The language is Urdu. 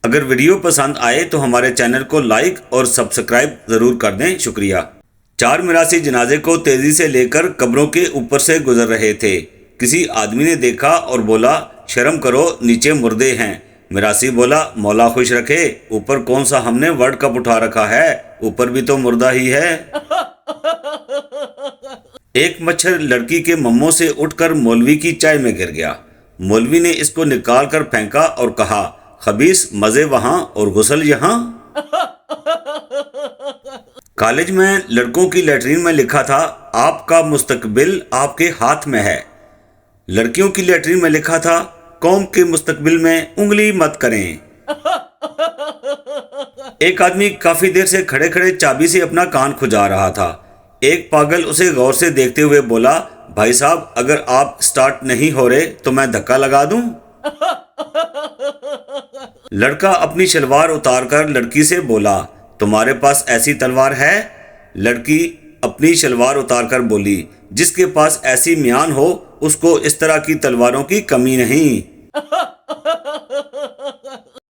اگر ویڈیو پسند آئے تو ہمارے چینل کو لائک اور سبسکرائب ضرور کر دیں، شکریہ۔ 4 میراثی جنازے کو تیزی سے لے کر قبروں کے اوپر سے گزر رہے تھے۔ کسی آدمی نے دیکھا اور بولا، شرم کرو، نیچے مردے ہیں۔ میراثی بولا، مولا خوش رکھے، اوپر کون سا ہم نے ورلڈ کپ اٹھا رکھا ہے، اوپر بھی تو مردہ ہی ہے۔ ایک مچھر لڑکی کے مموں سے اٹھ کر مولوی کی چائے میں گر گیا۔ مولوی نے اس کو نکال کر پھینکا اور کہا، خبیث، مزے وہاں اور غسل یہاں۔ کالج میں لڑکوں کی لیٹرین میں لکھا تھا، آپ کا مستقبل آپ کے ہاتھ میں ہے۔ لڑکیوں کی لیٹرین میں لکھا تھا، قوم کے مستقبل میں انگلی مت کریں۔ ایک آدمی کافی دیر سے کھڑے کھڑے چابی سے اپنا کان کھجا رہا تھا۔ ایک پاگل اسے غور سے دیکھتے ہوئے بولا، بھائی صاحب، اگر آپ سٹارٹ نہیں ہو رہے تو میں دھکا لگا دوں؟ لڑکا اپنی شلوار اتار کر لڑکی سے بولا، تمہارے پاس ایسی تلوار ہے؟ لڑکی اپنی شلوار اتار کر بولی، جس کے پاس ایسی میان ہو اس کو اس طرح کی تلواروں کی کمی نہیں۔